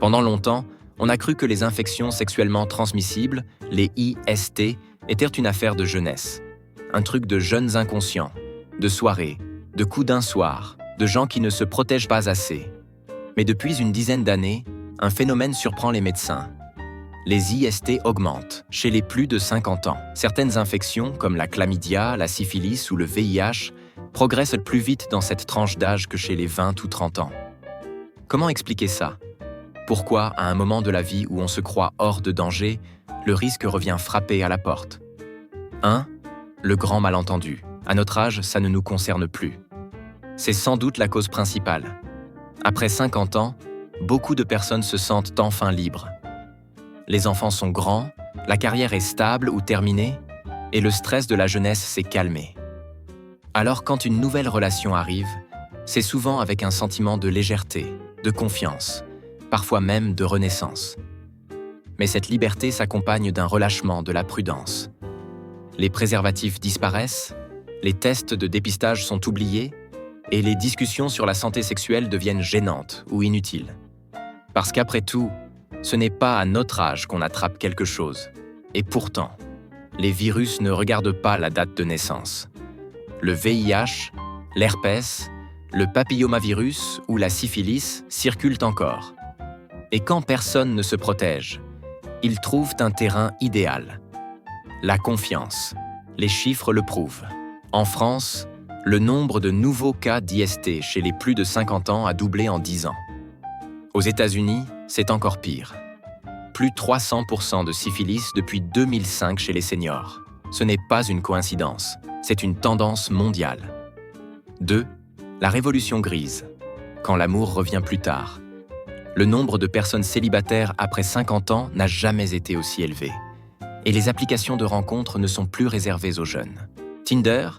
Pendant longtemps, on a cru que les infections sexuellement transmissibles, les IST, étaient une affaire de jeunesse. Un truc de jeunes inconscients, de soirées, de coups d'un soir, de gens qui ne se protègent pas assez. Mais depuis une dizaine d'années, un phénomène surprend les médecins. Les IST augmentent chez les plus de 50 ans. Certaines infections, comme la chlamydia, la syphilis ou le VIH, progressent plus vite dans cette tranche d'âge que chez les 20 ou 30 ans. Comment expliquer ça? Pourquoi, à un moment de la vie où on se croit hors de danger, le risque revient frapper à la porte? 1. Le grand malentendu. À notre âge, ça ne nous concerne plus. C'est sans doute la cause principale. Après 50 ans, beaucoup de personnes se sentent enfin libres. Les enfants sont grands, la carrière est stable ou terminée, et le stress de la jeunesse s'est calmé. Alors quand une nouvelle relation arrive, c'est souvent avec un sentiment de légèreté, de confiance, parfois même de renaissance. Mais cette liberté s'accompagne d'un relâchement de la prudence. Les préservatifs disparaissent, les tests de dépistage sont oubliés, et les discussions sur la santé sexuelle deviennent gênantes ou inutiles. Parce qu'après tout, ce n'est pas à notre âge qu'on attrape quelque chose. Et pourtant, les virus ne regardent pas la date de naissance. Le VIH, l'herpès, le papillomavirus ou la syphilis circulent encore. Et quand personne ne se protège, ils trouvent un terrain idéal. La confiance. Les chiffres le prouvent. En France, le nombre de nouveaux cas d'IST chez les plus de 50 ans a doublé en 10 ans. Aux États-Unis, c'est encore pire. Plus 300% de syphilis depuis 2005 chez les seniors. Ce n'est pas une coïncidence, c'est une tendance mondiale. 2. La révolution grise. Quand l'amour revient plus tard. Le nombre de personnes célibataires après 50 ans n'a jamais été aussi élevé. Et les applications de rencontres ne sont plus réservées aux jeunes. Tinder,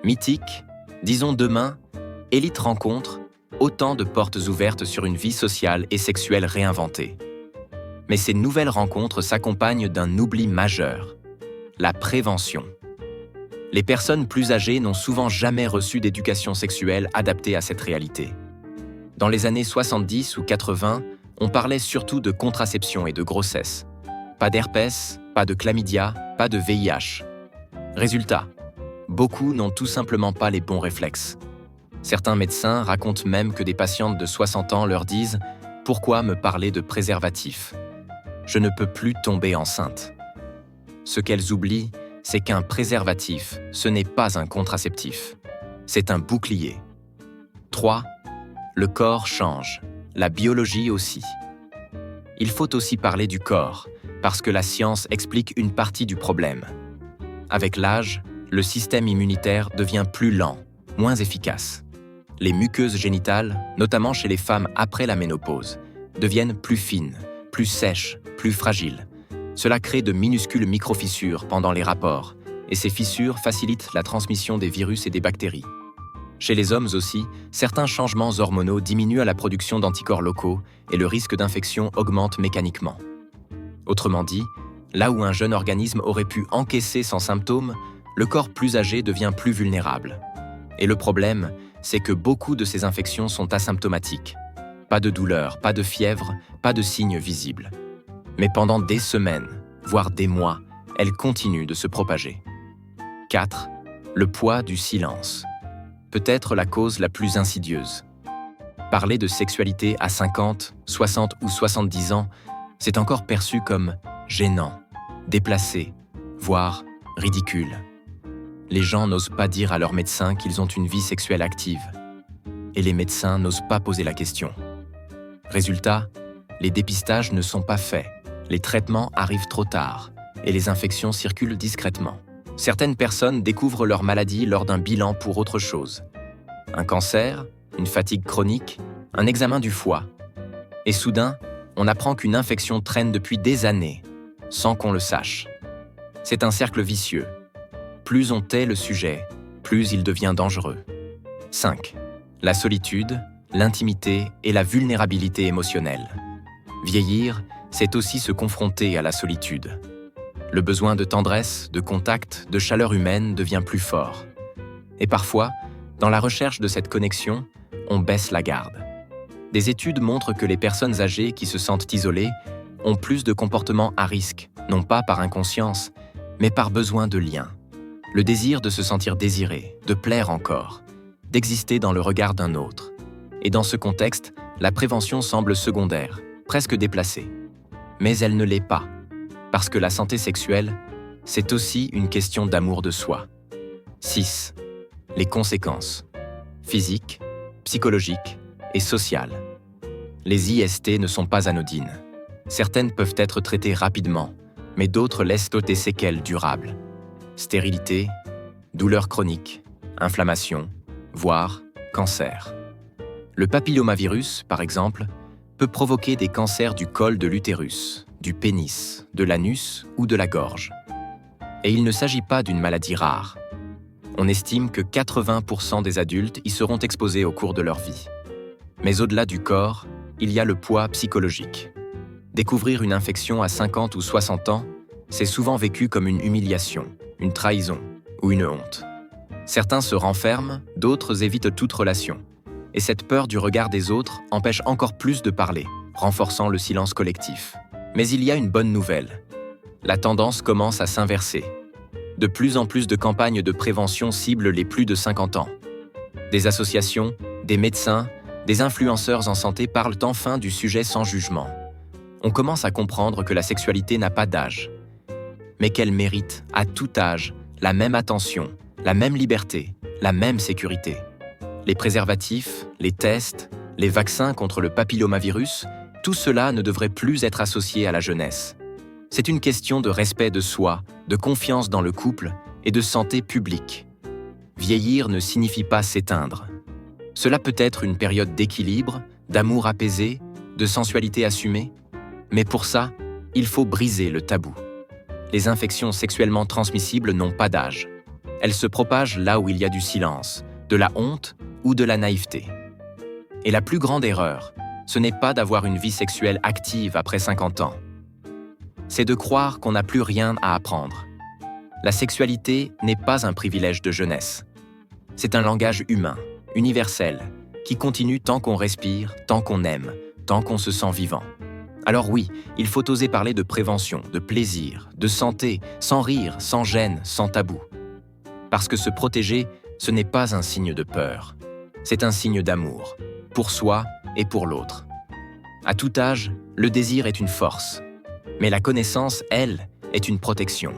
Mythique, disons demain, Elite Rencontre, autant de portes ouvertes sur une vie sociale et sexuelle réinventée. Mais ces nouvelles rencontres s'accompagnent d'un oubli majeur, la prévention. Les personnes plus âgées n'ont souvent jamais reçu d'éducation sexuelle adaptée à cette réalité. Dans les années 70 ou 80, on parlait surtout de contraception et de grossesse. Pas d'herpès, pas de chlamydia, pas de VIH. Résultat, beaucoup n'ont tout simplement pas les bons réflexes. Certains médecins racontent même que des patientes de 60 ans leur disent « Pourquoi me parler de préservatif ? Je ne peux plus tomber enceinte. » Ce qu'elles oublient, c'est qu'un préservatif, ce n'est pas un contraceptif. C'est un bouclier. 3. Le corps change, la biologie aussi. Il faut aussi parler du corps, parce que la science explique une partie du problème. Avec l'âge, le système immunitaire devient plus lent, moins efficace. Les muqueuses génitales, notamment chez les femmes après la ménopause, deviennent plus fines, plus sèches, plus fragiles. Cela crée de minuscules microfissures pendant les rapports, et ces fissures facilitent la transmission des virus et des bactéries. Chez les hommes aussi, certains changements hormonaux diminuent la production d'anticorps locaux et le risque d'infection augmente mécaniquement. Autrement dit, là où un jeune organisme aurait pu encaisser sans symptômes, le corps plus âgé devient plus vulnérable. Et le problème, c'est que beaucoup de ces infections sont asymptomatiques. Pas de douleur, pas de fièvre, pas de signes visibles. Mais pendant des semaines, voire des mois, elles continuent de se propager. 4. Le poids du silence. Peut-être la cause la plus insidieuse. Parler de sexualité à 50, 60 ou 70 ans, c'est encore perçu comme gênant, déplacé, voire ridicule. Les gens n'osent pas dire à leurs médecins qu'ils ont une vie sexuelle active. Et les médecins n'osent pas poser la question. Résultat, les dépistages ne sont pas faits, les traitements arrivent trop tard et les infections circulent discrètement. Certaines personnes découvrent leur maladie lors d'un bilan pour autre chose. Un cancer, une fatigue chronique, un examen du foie. Et soudain, on apprend qu'une infection traîne depuis des années, sans qu'on le sache. C'est un cercle vicieux. Plus on tait le sujet, plus il devient dangereux. 5. La solitude, l'intimité et la vulnérabilité émotionnelle. Vieillir, c'est aussi se confronter à la solitude. Le besoin de tendresse, de contact, de chaleur humaine devient plus fort. Et parfois, dans la recherche de cette connexion, on baisse la garde. Des études montrent que les personnes âgées qui se sentent isolées ont plus de comportements à risque, non pas par inconscience, mais par besoin de lien. Le désir de se sentir désiré, de plaire encore, d'exister dans le regard d'un autre. Et dans ce contexte, la prévention semble secondaire, presque déplacée. Mais elle ne l'est pas, parce que la santé sexuelle, c'est aussi une question d'amour de soi. 6. Les conséquences. Physiques, psychologiques et sociales. Les IST ne sont pas anodines. Certaines peuvent être traitées rapidement, mais d'autres laissent des séquelles durables. Stérilité, douleurs chroniques, inflammation, voire cancer. Le papillomavirus, par exemple, peut provoquer des cancers du col de l'utérus, du pénis, de l'anus ou de la gorge. Et il ne s'agit pas d'une maladie rare. On estime que 80% des adultes y seront exposés au cours de leur vie. Mais au-delà du corps, il y a le poids psychologique. Découvrir une infection à 50 ou 60 ans, c'est souvent vécu comme une humiliation, une trahison ou une honte. Certains se renferment, d'autres évitent toute relation. Et cette peur du regard des autres empêche encore plus de parler, renforçant le silence collectif. Mais il y a une bonne nouvelle. La tendance commence à s'inverser. De plus en plus de campagnes de prévention ciblent les plus de 50 ans. Des associations, des médecins, des influenceurs en santé parlent enfin du sujet sans jugement. On commence à comprendre que la sexualité n'a pas d'âge, mais qu'elle mérite, à tout âge, la même attention, la même liberté, la même sécurité. Les préservatifs, les tests, les vaccins contre le papillomavirus, tout cela ne devrait plus être associé à la jeunesse. C'est une question de respect de soi, de confiance dans le couple et de santé publique. Vieillir ne signifie pas s'éteindre. Cela peut être une période d'équilibre, d'amour apaisé, de sensualité assumée, mais pour ça, il faut briser le tabou. Les infections sexuellement transmissibles n'ont pas d'âge. Elles se propagent là où il y a du silence, de la honte ou de la naïveté. Et la plus grande erreur, ce n'est pas d'avoir une vie sexuelle active après 50 ans. C'est de croire qu'on n'a plus rien à apprendre. La sexualité n'est pas un privilège de jeunesse. C'est un langage humain, universel, qui continue tant qu'on respire, tant qu'on aime, tant qu'on se sent vivant. Alors oui, il faut oser parler de prévention, de plaisir, de santé, sans rire, sans gêne, sans tabou. Parce que se protéger, ce n'est pas un signe de peur. C'est un signe d'amour, pour soi et pour l'autre. À tout âge, le désir est une force, mais la connaissance, elle, est une protection.